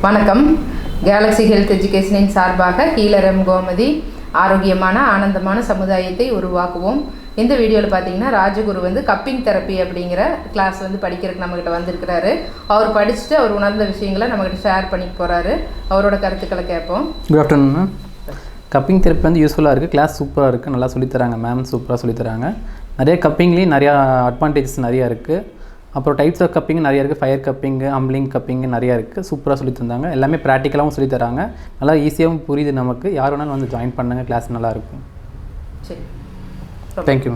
வணக்கம். Galaxy health எஜுகேஷனின் சார்பாக கீழரம் கோமதி ஆரோக்கியமான ஆனந்தமான சமுதாயத்தை உருவாக்குவோம். இந்த வீடியோவில் பார்த்தீங்கன்னா ராஜகுரு வந்து கப்பிங் தெரப்பி அப்படிங்கிற கிளாஸ் வந்து படிக்கிறதுக்கு நம்மக்கிட்ட வந்திருக்கிறாரு. அவர் படிச்சுட்டு அவர் உணர்ந்த விஷயங்களை நம்மக்கிட்ட ஷேர் பண்ணிட்டு போகிறாரு. அவரோட கருத்துக்களை கேட்போம். Good afternoon ma'am. Cupping therapy வந்து யூஸ்ஃபுல்லாக இருக்குது. கிளாஸ் சூப்பராக இருக்குது. நல்லா சொல்லித்தராங்க மேம். சூப்பராக சொல்லித்தராங்க. நிறைய கப்பிங்லேயும் நிறையா அட்வான்டேஜஸ் நிறையா இருக்குது. அப்புறம் டைப்ஸ் ஆஃப் கப்பிங் நிறையா இருக்குது. ஃபயர் கப்பிங்கு, அம்ப்ளிங் கப்பிங்கு நிறையா இருக்குது. சூப்பராக சொல்லி தந்தாங்க. எல்லாமே ப்ராக்டிக்கலாகவும் சொல்லி தராங்க. நல்லா ஈஸியாகவும் புரியுது நமக்கு. யார் வேணாலும் வந்து ஜாயின் பண்ணுங்கள். கிளாஸ் நல்லாயிருக்கும். சரி, தேங்க்யூ.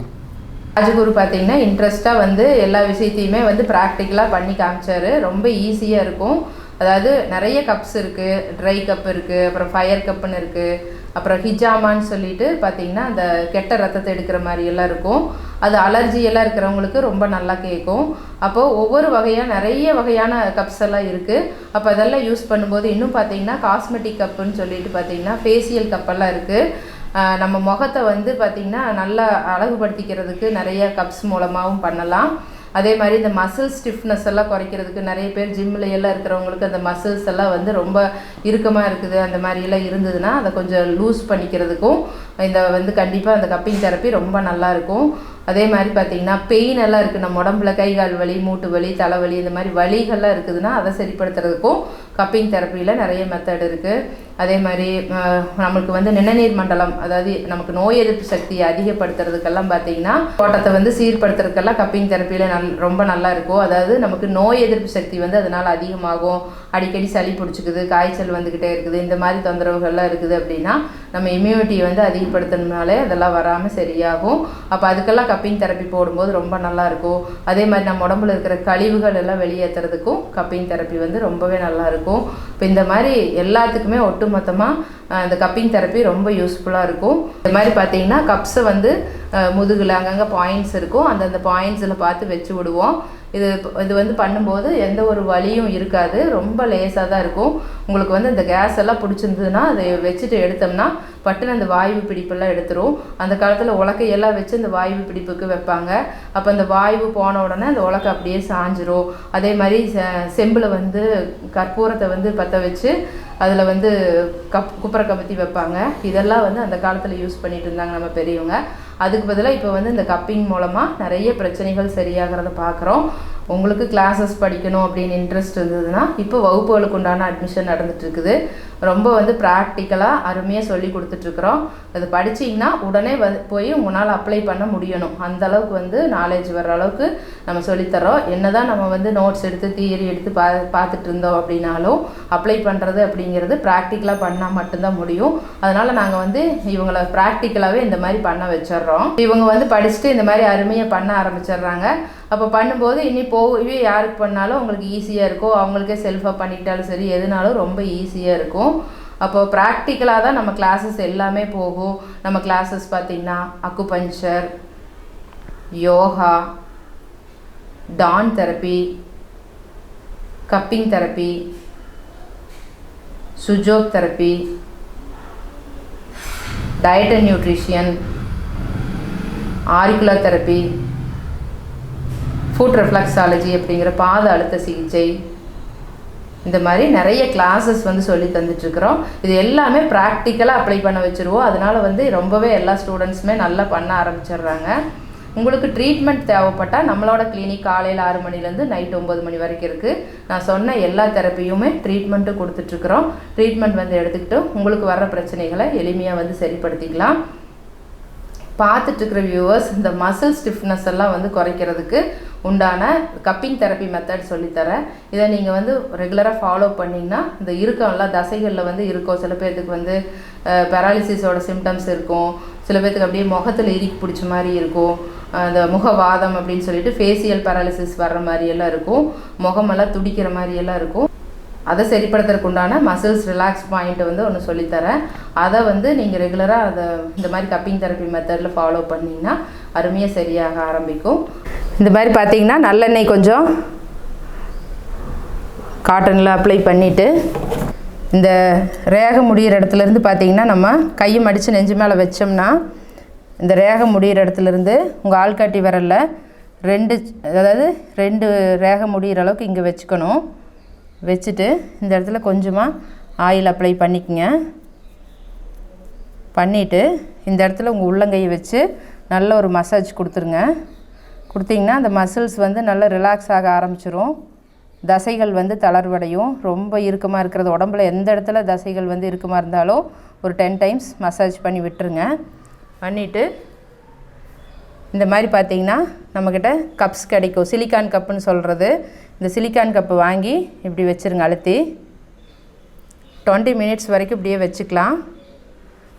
ராஜகுரு பார்த்தீங்கன்னா இன்ட்ரெஸ்ட்டாக வந்து எல்லா விஷயத்தையுமே வந்து ப்ராக்டிக்கலாக பண்ணி காமிச்சார். ரொம்ப ஈஸியாக இருக்கும். அதாவது நிறைய கப்ஸ் இருக்குது. ட்ரை கப் இருக்குது, அப்புறம் ஃபயர் கப்புன்னு இருக்குது, அப்புறம் ஹிஜாமான்னு சொல்லிட்டு பார்த்தீங்கன்னா அந்த கெட்ட ரத்தத்தை எடுக்கிற மாதிரியெல்லாம் இருக்கும். அது அலர்ஜியெல்லாம் இருக்கிறவங்களுக்கு ரொம்ப நல்லா கேட்கும். அப்போது ஒவ்வொரு வகையாக நிறைய வகையான கப்ஸ் எல்லாம் இருக்குது. அப்போ அதெல்லாம் யூஸ் பண்ணும்போது இன்னும் பார்த்தீங்கன்னா காஸ்மெட்டிக் கப்புன்னு சொல்லிட்டு பார்த்தீங்கன்னா ஃபேஷியல் கப்பெல்லாம் இருக்குது. நம்ம முகத்தை வந்து பார்த்திங்கன்னா நல்லா அழகுபடுத்திக்கிறதுக்கு நிறைய கப்ஸ் மூலமாகவும் பண்ணலாம். அதே மாதிரி இந்த மசில் ஸ்டிஃப்னஸ் எல்லாம் குறைக்கிறதுக்கு நிறைய பேர் ஜிம்மில் எல்லாம் இருக்கிறவங்களுக்கு அந்த மசில்ஸ் எல்லாம் வந்து ரொம்ப இறுக்கமாக இருக்குது, அந்த மாதிரியெல்லாம் இருந்ததுன்னா அதை கொஞ்சம் லூஸ் பண்ணிக்கிறதுக்கும் இந்த வந்து கண்டிப்பாக அந்த கப்பிங் தெரப்பி ரொம்ப நல்லாயிருக்கும். அதே மாதிரி பார்த்திங்கன்னா பெயின் எல்லாம் இருக்குது. நம்ம உடம்புல கை கால் வலி, மூட்டு வலி, தலைவலி, இந்த மாதிரி வலிகள்லாம் இருக்குதுன்னா அதை சரிப்படுத்துறதுக்கும் கப்பிங் தெரப்பியில் நிறைய மெத்தட் இருக்குது. அதே மாதிரி நம்மளுக்கு வந்து நிணநீர் மண்டலம், அதாவது நமக்கு நோய் எதிர்ப்பு சக்தியை அதிகப்படுத்துறதுக்கெல்லாம் பார்த்திங்கன்னா ஓட்டத்தை வந்து சீர்படுத்துறதுக்கெல்லாம் கப்பிங் தெரப்பியில் ரொம்ப நல்லா இருக்கும். அதாவது நமக்கு நோய் எதிர்ப்பு சக்தி வந்து அதனால் அதிகமாகும். அடிக்கடி சளி பிடிச்சிக்குது, காய்ச்சல் வந்துக்கிட்டே இருக்குது, இந்த மாதிரி தொந்தரவுகள்லாம் இருக்குது அப்படின்னா நம்ம இம்யூனிட்டியை வந்து அதிகப்படுத்தணுனாலே அதெல்லாம் வராமல் சரியாகும். அப்போ அதுக்கெல்லாம் கப்பிங் தெரப்பி போடும்போது ரொம்ப நல்லாயிருக்கும். அதே மாதிரி நம்ம உடம்புல இருக்கிற கழிவுகள் எல்லாம் வெளியேற்றுறதுக்கும் கப்பிங் தெரப்பி வந்து ரொம்பவே நல்லாயிருக்கும். இப்போ இந்த மாதிரி எல்லாத்துக்குமே ஒட்டுமொத்தமாக இந்த கப்பிங் தெரப்பி ரொம்ப யூஸ்ஃபுல்லாக இருக்கும். இந்த மாதிரி பார்த்தீங்கன்னா கப்ஸை வந்து முதுகில் அங்கங்கே பாயிண்ட்ஸ் இருக்கும். அந்தந்த பாயிண்ட்ஸில் பார்த்து வச்சு விடுவோம். இது வந்து பண்ணும்போது எந்த ஒரு வலியும் இருக்காது. ரொம்ப லேசாக தான் இருக்கும். உங்களுக்கு வந்து இந்த கேஸ் எல்லாம் பிடிச்சிருந்ததுன்னா அதை வச்சுட்டு எடுத்தோம்னா பட்டுன்னு அந்த வாயு பிடிப்பெல்லாம் எடுத்துரும். அந்த காலத்தில் உலக்கையெல்லாம் வச்சு அந்த வாயு பிடிப்புக்கு வைப்பாங்க. அப்போ அந்த வாயு போன உடனே அந்த உலக்கை அப்படியே சாஞ்சிரும். அதே மாதிரி செம்பில் வந்து கற்பூரத்தை வந்து பற்ற வச்சு அதில் வந்து குப்பரை கபத்தி வைப்பாங்க. இதெல்லாம் வந்து அந்த காலத்தில் யூஸ் பண்ணிட்டு இருந்தாங்க நம்ம பெரியவங்க. அதுக்கு பதிலாக இப்போ வந்து இந்த கப்பிங் மூலமாக நிறைய பிரச்சனைகள் சரியாகிறத பார்க்குறோம். உங்களுக்கு கிளாஸஸ் படிக்கணும் அப்படின்னு இன்ட்ரெஸ்ட் இருந்ததுன்னா இப்போ வகுப்புகளுக்கு உண்டான அட்மிஷன் நடந்துகிட்ருக்குது. ரொம்ப வந்து ப்ராக்டிக்கலாக அருமையாக சொல்லி கொடுத்துட்ருக்குறோம். அது படிச்சிங்கன்னா உடனே போய் உங்களால் அப்ளை பண்ண முடியணும். அந்தளவுக்கு வந்து நாலேஜ் வர்ற அளவுக்கு நம்ம சொல்லித்தரோம். என்ன தான் நம்ம வந்து நோட்ஸ் எடுத்து தியரி எடுத்து பார்த்துட்டு இருந்தோம் அப்படின்னாலும் அப்ளை பண்ணுறது அப்படிங்கிறது ப்ராக்டிக்கலாக பண்ணால் மட்டும்தான் முடியும். அதனால் நாங்கள் வந்து இவங்களை ப்ராக்டிக்கலாகவே இந்த மாதிரி பண்ண வச்சிட்றோம். இவங்க வந்து படிச்சுட்டு இந்த மாதிரி அருமையாக பண்ண ஆரம்பிச்சிடுறாங்க. அப்போ பண்ணும்போது இனி போகவே யாருக்கு பண்ணாலும் அவங்களுக்கு ஈஸியாக இருக்கும். அவங்களுக்கே செல்ஃபாக பண்ணிக்கிட்டாலும் சரி, எதுனாலும் ரொம்ப ஈஸியாக இருக்கும். அப்போது ப்ராக்டிக்கலாக தான் நம்ம கிளாஸஸ் எல்லாமே போகும். நம்ம கிளாஸஸ் பார்த்திங்கன்னா அக்குபஞ்சர், யோகா, டான் therapy, cupping therapy, Sujok therapy, diet and nutrition, auricular therapy, foot reflexology அப்படிங்கிற பாத அழுத்த சிகிச்சை, இந்த மாதிரி நிறைய கிளாஸஸ் வந்து சொல்லி தந்துட்டுருக்குறோம். இது எல்லாமே ப்ராக்டிக்கலாக அப்ளை பண்ண வச்சுருவோம். அதனால் வந்து ரொம்பவே எல்லா ஸ்டூடெண்ட்ஸுமே நல்லா பண்ண ஆரம்பிச்சிடுறாங்க. உங்களுக்கு ட்ரீட்மெண்ட் தேவைப்பட்டால் நம்மளோட கிளினிக் காலையில் 6 மணிலேருந்து நைட் 9 மணி வரைக்கும் இருக்குது. நான் சொன்ன எல்லா தெரப்பியுமே ட்ரீட்மெண்ட்டும் கொடுத்துட்ருக்குறோம். ட்ரீட்மெண்ட் வந்து எடுத்துக்கிட்டு உங்களுக்கு வர்ற பிரச்சனைகளை எளிமையாக வந்து சரிப்படுத்திக்கலாம். பார்த்துட்ருக்கிற வியூவர்ஸ், இந்த மசில் ஸ்டிஃப்னஸ் எல்லாம் வந்து குறைக்கிறதுக்கு உண்டான கப்பிங் தெரப்பி மெத்தட் சொல்லித்தரேன். இதை நீங்கள் வந்து ரெகுலராக ஃபாலோ பண்ணிங்கன்னா இந்த இருக்கம்லாம் தசைகளில் வந்து இருக்கும். சில பேர்த்துக்கு வந்து பேராலிசிஸோட சிம்டம்ஸ் இருக்கும். சில பேர்த்துக்கு அப்படியே முகத்தில் இறுக்கி பிடிச்ச மாதிரி இருக்கும். அந்த முகவாதம் அப்படின்னு சொல்லிட்டு ஃபேஷியல் பேராலிசிஸ் வர்ற மாதிரியெல்லாம் இருக்கும். முகமெல்லாம் துடிக்கிற மாதிரியெல்லாம் இருக்கும். அதை சரிப்படுத்துறதுக்கு உண்டான மசில்ஸ் ரிலாக்ஸ் பாயிண்ட்டை வந்து ஒன்று சொல்லித்தரேன். அதை வந்து நீங்கள் ரெகுலராக அதை இந்த மாதிரி கப்பிங் தெரப்பி மெத்தடில் ஃபாலோ பண்ணிங்கன்னா அருமையாக சரியாக ஆரம்பிக்கும். இந்த மாதிரி பார்த்தீங்கன்னா நல்லெண்ணெய் கொஞ்சம் காட்டனில் அப்ளை பண்ணிவிட்டு இந்த ரேகை முடிகிற இடத்துலேருந்து பார்த்திங்கன்னா நம்ம கையை மடித்து நெஞ்சு மேலே வச்சோம்னா இந்த ரேகை முடிகிற இடத்துலேருந்து உங்கள் ஆள்காட்டி விரலில் 2 ரேகை முடிகிற அளவுக்கு இங்கே வச்சுக்கணும். வச்சுட்டு இந்த இடத்துல கொஞ்சமாக ஆயில் அப்ளை பண்ணிக்கங்க. பண்ணிவிட்டு இந்த இடத்துல உங்கள் உள்ளங்கையை வச்சு நல்ல ஒரு மசாஜ் கொடுத்துருங்க. கொடுத்திங்கன்னா அந்த மசில்ஸ் வந்து நல்லா ரிலாக்ஸ் ஆக ஆரம்பிச்சிரும். தசைகள் வந்து தளர்வடையும். ரொம்ப இறுக்கமாக இருக்கிறது உடம்புல எந்த இடத்துல தசைகள் வந்து இறுக்கமாக இருந்தாலும் ஒரு 10 டைம்ஸ் மசாஜ் பண்ணி விட்டுருங்க. பண்ணிவிட்டு இந்த மாதிரி பார்த்திங்கன்னா நம்மக்கிட்ட கப்ஸ் கிடைக்கும், சிலிக்கான் கப்புன்னு சொல்கிறது. இந்த சிலிக்கான் கப்பு வாங்கி இப்படி வச்சுருங்க. அழுத்தி 20 மினிட்ஸ் வரைக்கும் இப்படியே வச்சுக்கலாம்.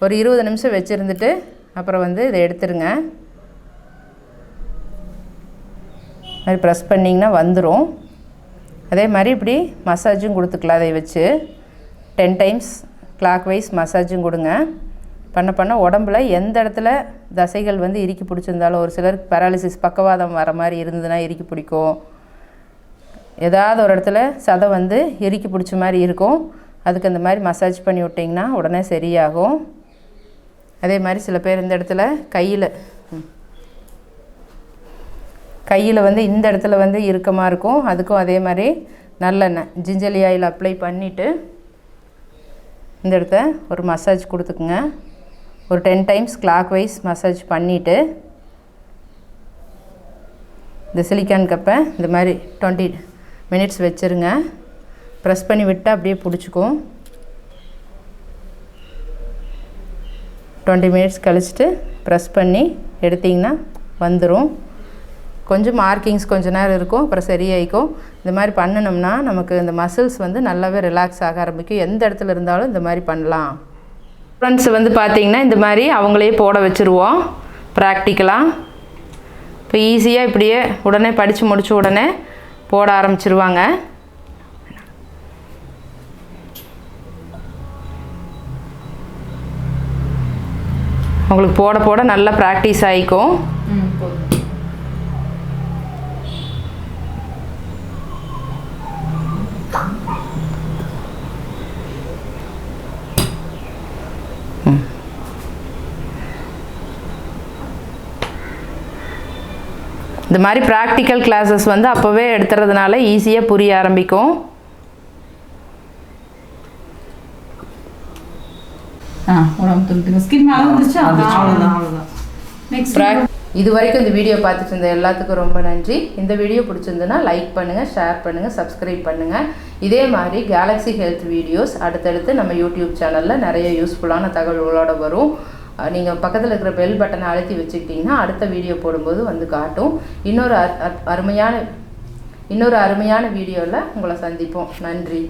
ஒரு 20 நிமிஷம் வச்சுருந்துட்டு அப்புறம் வந்து இதை எடுத்துருங்க. மாதிரி ப்ரெஸ் பண்ணிங்கன்னா வந்துடும். அதே மாதிரி இப்படி மசாஜும் கொடுத்துக்கலாம். அதை வச்சு 10 டைம்ஸ் கிளாக் வைஸ் மசாஜும் கொடுங்க. பண்ண பண்ண உடம்புல எந்த இடத்துல தசைகள் வந்து இறுக்கி பிடிச்சிருந்தாலும், ஒரு சிலருக்கு பேராலிசிஸ் பக்கவாதம் வர மாதிரி இருந்ததுன்னா இறுக்கி பிடிக்கும். ஏதாவது ஒரு இடத்துல சதை வந்து இறுக்கி பிடிச்ச மாதிரி இருக்கும். அதுக்கு அந்த மாதிரி மசாஜ் பண்ணி விட்டிங்கன்னா உடனே சரியாகும். அதே மாதிரி சில பேர் இந்த இடத்துல கையில் வந்து இந்த இடத்துல வந்து இறுக்கமாக இருக்கும். அதுக்கும் அதே மாதிரி நல்லெண்ணெய் ஜிஞ்சலி ஆயில் அப்ளை பண்ணிவிட்டு இந்த இடத்த ஒரு மசாஜ் கொடுத்துக்குங்க. ஒரு 10 டைம்ஸ் கிளாக் வைஸ் மசாஜ் பண்ணிவிட்டு இந்த சிலிக்கான் கப்பை இந்த மாதிரி 20 மினிட்ஸ் வச்சுருங்க. ப்ரெஸ் பண்ணி விட்டால் அப்படியே பிடிச்சிக்கும். 20 மினிட்ஸ் கழிச்சிட்டு ப்ரெஸ் பண்ணி எடுத்திங்கன்னா வந்துடும். கொஞ்சம் மார்க்கிங்ஸ் கொஞ்ச நேரம் இருக்கும், அப்புறம் சரியாயிக்கும். இந்த மாதிரி பண்ணினோம்னா நமக்கு இந்த மசில்ஸ் வந்து நல்லாவே ரிலாக்ஸ் ஆக ஆரம்பிக்கும். எந்த இடத்துல இருந்தாலும் இந்த மாதிரி பண்ணலாம். ஃப்ரெண்ட்ஸ் வந்து பார்த்திங்கன்னா இந்த மாதிரி அவங்களே போட வச்சுருவோம் ப்ராக்டிக்கலாக. இப்போ ஈஸியாக இப்படியே உடனே படித்து முடித்த உடனே போட ஆரம்பிச்சிருவாங்க. உங்களுக்கு போட போட நல்லா ப்ராக்டிஸ் ஆகிக்கும். இந்த மாதிரி ப்ராக்டிக்கல் கிளாஸஸ் வந்து அப்போவே எடுத்துறதுனால ஈஸியாக புரிய ஆரம்பிக்கும். இது வரைக்கும் இந்த வீடியோ பார்த்துட்டு இருந்த எல்லாத்துக்கும் ரொம்ப நன்றி. இந்த வீடியோ பிடிச்சிருந்துன்னா லைக் பண்ணுங்கள், ஷேர் பண்ணுங்கள், சப்ஸ்கிரைப் பண்ணுங்கள். இதே மாதிரி கேலக்ஸி ஹெல்த் வீடியோஸ் அடுத்தடுத்து நம்ம யூடியூப் சேனலில் நிறைய யூஸ்ஃபுல்லான தகவல்களோடு வரும். நீங்கள் பக்கத்தில் இருக்கிற பெல் பட்டனை அழுத்தி வச்சுக்கிட்டிங்கன்னா அடுத்த வீடியோ போடும்போது வந்து காட்டும். இன்னொரு அருமையான வீடியோவில் உங்களை சந்திப்போம். நன்றி.